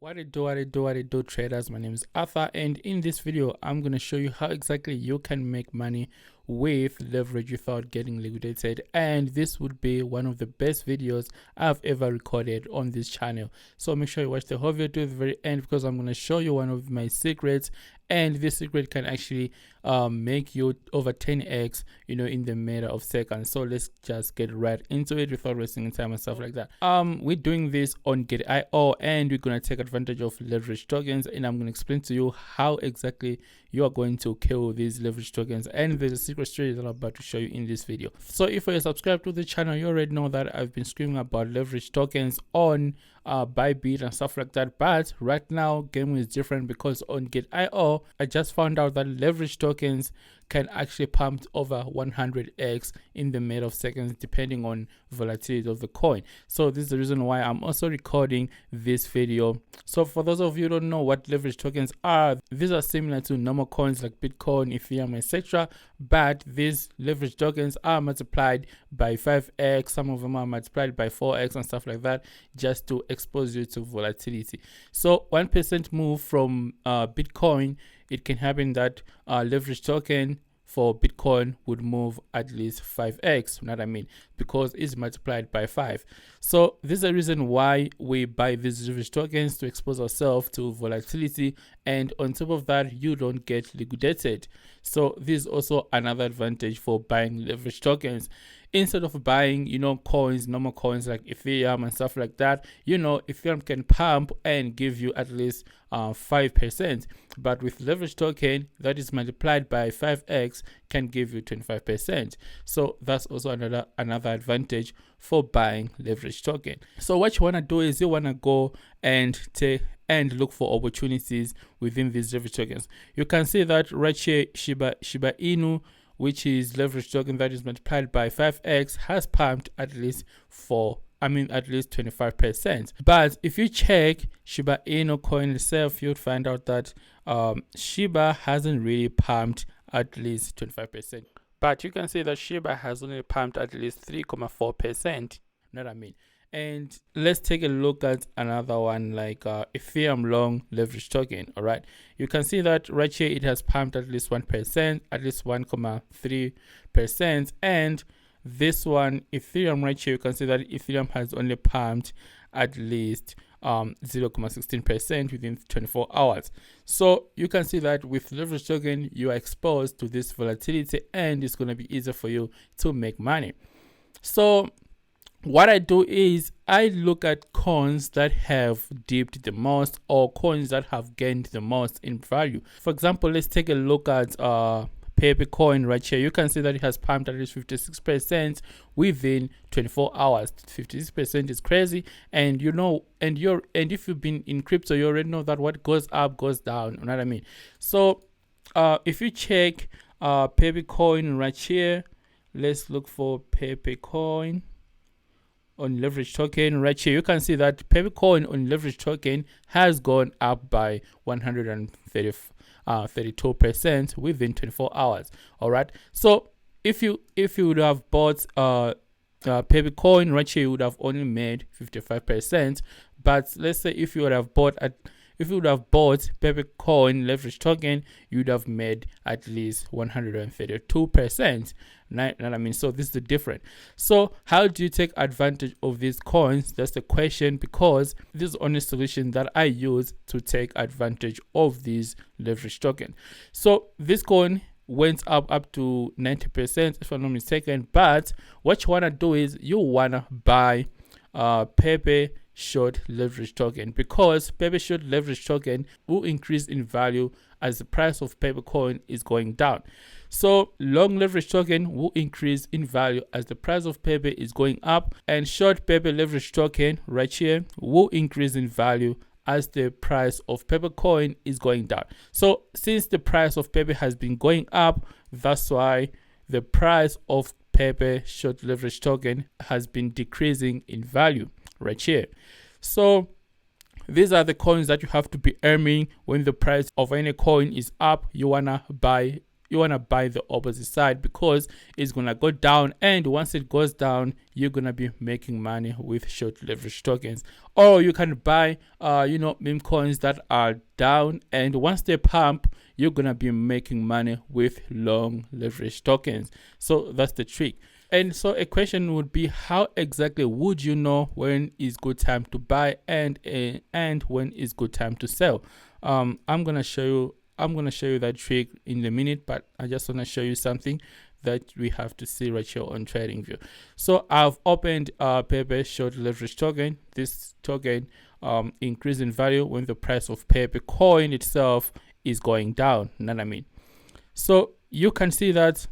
What it do traders, my name is Arthur, and in this video I'm going to show you how exactly you can make money with leverage without getting liquidated. And this would be one of the best videos I've ever recorded on this channel, so make sure you watch the whole video to the very end, because I'm going to show you one of my secrets, and this secret can actually make you over 10x in the matter of seconds. So let's just get right into it without wasting time and stuff like that. We're doing this on Get.io, and we're gonna take advantage of leverage tokens, and I'm gonna explain to you how exactly you are going to kill these leverage tokens. And there's a secret strategy that I'm about to show you in this video. So if you're subscribed to the channel, you already know that I've been screaming about leverage tokens on Bybit and stuff like that. But right now game is different, because on Get.io I just found out that leverage tokens can actually pump over 100x in the matter of seconds, depending on volatility of the coin. So this is the reason why I'm also recording this video. So for those of you who don't know what leverage tokens are, these are similar to normal coins like Bitcoin, Ethereum, etc. But these leverage tokens are multiplied by 5x, some of them are multiplied by 4x and stuff like that, just to expose you to volatility. So 1% move from Bitcoin, it can happen that leverage token for Bitcoin would move at least 5x, you know what I mean, because it's multiplied by 5. So this is the reason why we buy these leverage tokens, to expose ourselves to volatility, and on top of that you don't get liquidated. So this is also another advantage for buying leverage tokens. Instead of buying coins, normal coins like Ethereum and stuff like that, Ethereum can pump and give you at least 5%, but with leverage token that is multiplied by 5x can give you 25%. So that's also another advantage for buying leverage token. So what you want to do is you want to go and look for opportunities within these leverage tokens. You can see that right here, Shiba Inu, which is leverage token that is multiplied by 5x, has pumped at least 25%. But if you check Shiba Inu coin itself, you'd find out that Shiba hasn't really pumped at least 25%. But you can see that Shiba has only pumped at least 3.4%. You know what I mean? And let's take a look at another one like Ethereum long leverage token. All right, you can see that right here it has pumped at least 1%, at least 1.3%, and this one Ethereum right here, you can see that Ethereum has only pumped at least 0.16% within 24 hours. So you can see that with leverage token you are exposed to this volatility, and it's going to be easier for you to make money. So what I do is I look at coins that have dipped the most, or coins that have gained the most in value. For example, let's take a look at Pepe coin right here. You can see that it has pumped at least 56% within 24 hours. 56% is crazy, and and if you've been in crypto, you already know that what goes up goes down. You know what I mean? So if you check Pepe coin right here, let's look for Pepe coin on leverage token right here. You can see that Pepe coin on leverage token has gone up by 132% within 24 hours. All right, so if you would have bought Pepe coin right here, you would have only made 55%. But let's say if you would have bought Pepe coin leverage token, you would have made at least 132%. Know what I mean? So this is the difference. So how do you take advantage of these coins? That's the question, because this is the only solution that I use to take advantage of these leverage token. So this coin went up to 90%, if I'm not mistaken. But what you want to do is you want to buy Pepe short leverage token, because Pepe short leverage token will increase in value as the price of Pepe coin is going down. So long leverage token will increase in value as the price of Pepe is going up, and short Pepe leverage token right here will increase in value as the price of Pepe coin is going down. So since the price of Pepe has been going up, that's why the price of Pepe short leverage token has been decreasing in value right here. So these are the coins that you have to be earning when the price of any coin is up. You wanna buy you want to buy the opposite side, because it's gonna go down, and once it goes down, you're gonna be making money with short leverage tokens. Or you can buy meme coins that are down, and once they pump, you're gonna be making money with long leverage tokens. So that's the trick. And so a question would be, how exactly would you know when is good time to buy and when is good time to sell? I'm gonna show you that trick in a minute, but I just want to show you something that we have to see right here on TradingView. So I've opened Pepe short leverage token. This token increase in value when the price of Pepe coin itself is going down. You know what I mean? So you can see that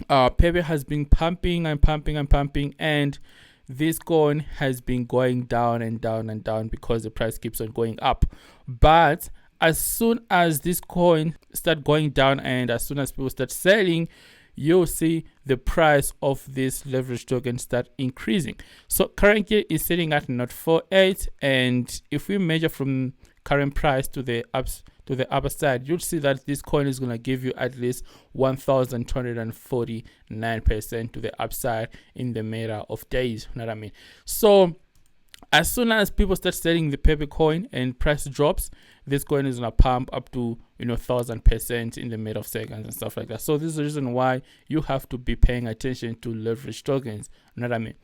Pepe has been pumping and pumping and pumping, and this coin has been going down and down and down because the price keeps on going up. But as soon as this coin start going down, and as soon as people start selling, you'll see the price of this leverage token start increasing. So currently it's sitting at 0.48, and if we measure from current price to the upper side, you'll see that this coin is going to give you at least 1,249% to the upside in the matter of days. You know what I mean? So as soon as people start selling the Pepe coin and price drops, this coin is gonna pump up to 1,000% in the matter of seconds and stuff like that. So this is the reason why you have to be paying attention to leverage tokens. You know what I mean?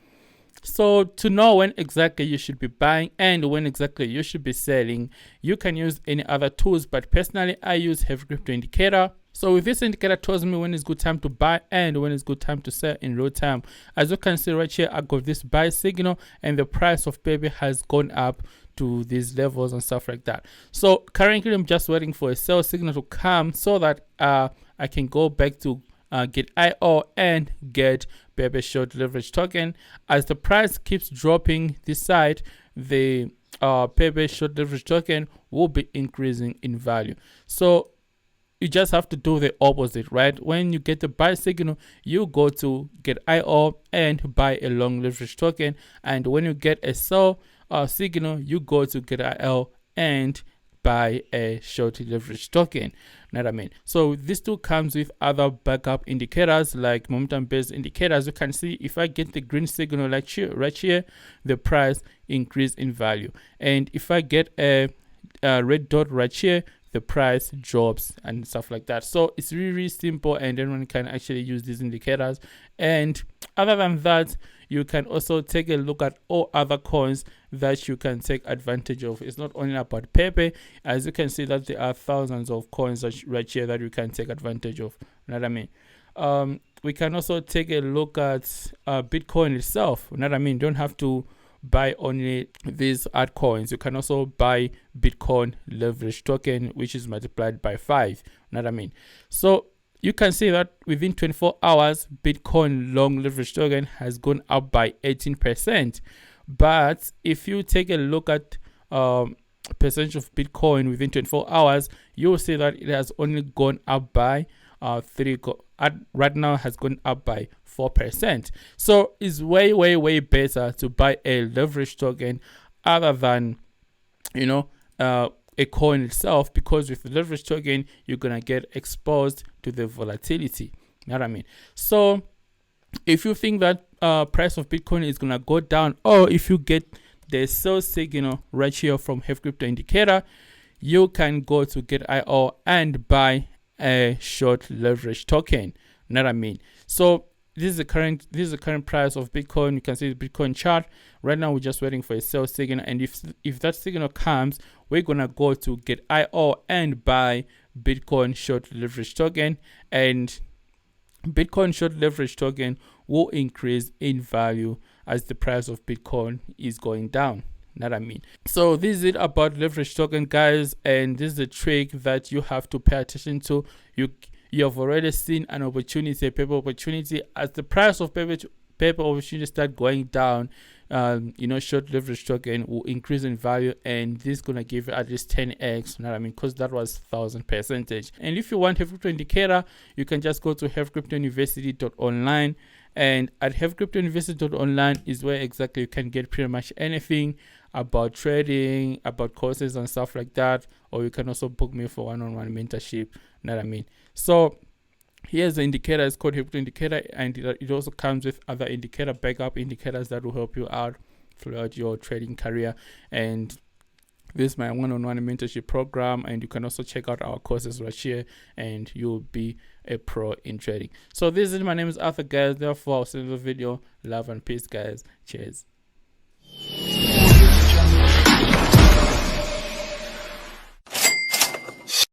So to know when exactly you should be buying and when exactly you should be selling, you can use any other tools, but personally I use Heavy Crypto Indicator. So with this indicator tells me when it's good time to buy and when it's good time to sell in real time. As you can see right here, I got this buy signal and the price of Pepe has gone up to these levels and stuff like that. So currently I'm just waiting for a sell signal to come so that I can go back to get IO and get Pepe short leverage token. As the price keeps dropping this side, the Pepe short leverage token will be increasing in value. So you just have to do the opposite, right? When you get the buy signal, you go to get IO and buy a long leverage token, and when you get a sell signal, you go to get IO and buy a short leverage token. Know what I mean? So this tool comes with other backup indicators like momentum based indicators. You can see if I get the green signal like here, right here, the price increase in value, and if I get a red dot right here, the price drops and stuff like that. So it's really simple, and anyone can actually use these indicators. And other than that, you can also take a look at all other coins that you can take advantage of. It's not only about Pepe. As you can see that there are thousands of coins right here that you can take advantage of. You know what I mean? We can also take a look at Bitcoin itself. You know what I mean? Don't have to buy only these altcoins. You can also buy Bitcoin leverage token, which is multiplied by 5. You know what I mean? So you can see that within 24 hours, Bitcoin long leverage token has gone up by 18%. But if you take a look at percentage of Bitcoin within 24 hours, you will see that it has only gone up by right now has gone up by 4%. So it's way better to buy a leverage token other than a coin itself, because with the leverage token you're gonna get exposed to the volatility. You know what I mean? So if you think that price of Bitcoin is gonna go down, or if you get the sell signal right here from Heavy Crypto Indicator, you can go to get IO and buy a short leverage token. You know what I mean? So this is the current price of Bitcoin. You can see the Bitcoin chart. Right now we're just waiting for a sell signal, and if that signal comes, we're gonna go to get IO and buy Bitcoin short leverage token, and Bitcoin short leverage token will increase in value as the price of Bitcoin is going down. Know what I mean? So this is it about leverage token, guys, and this is the trick that you have to pay attention to. You have already seen an opportunity, a Pepe opportunity. As the price of Pepe opportunity start going down, short leverage token will increase in value, and this is gonna give you at least 10x. You know what I mean? Because that was 1000%. And if you want Heavy Crypto Indicator, you can just go to heavycryptouniversity.online, and at heavycryptouniversity.online is where exactly you can get pretty much anything about trading, about courses and stuff like that. Or you can also book me for one-on-one mentorship. You know what I mean? So Here's the indicator. It's called Hypno Indicator, and it also comes with other indicator backup indicators that will help you out throughout your trading career. And this is my one-on-one mentorship program, and you can also check out our courses right here, and you'll be a pro in trading. So this is, my name is Arthur, guys. Therefore, I'll see you in the video. Love and peace, guys. Cheers.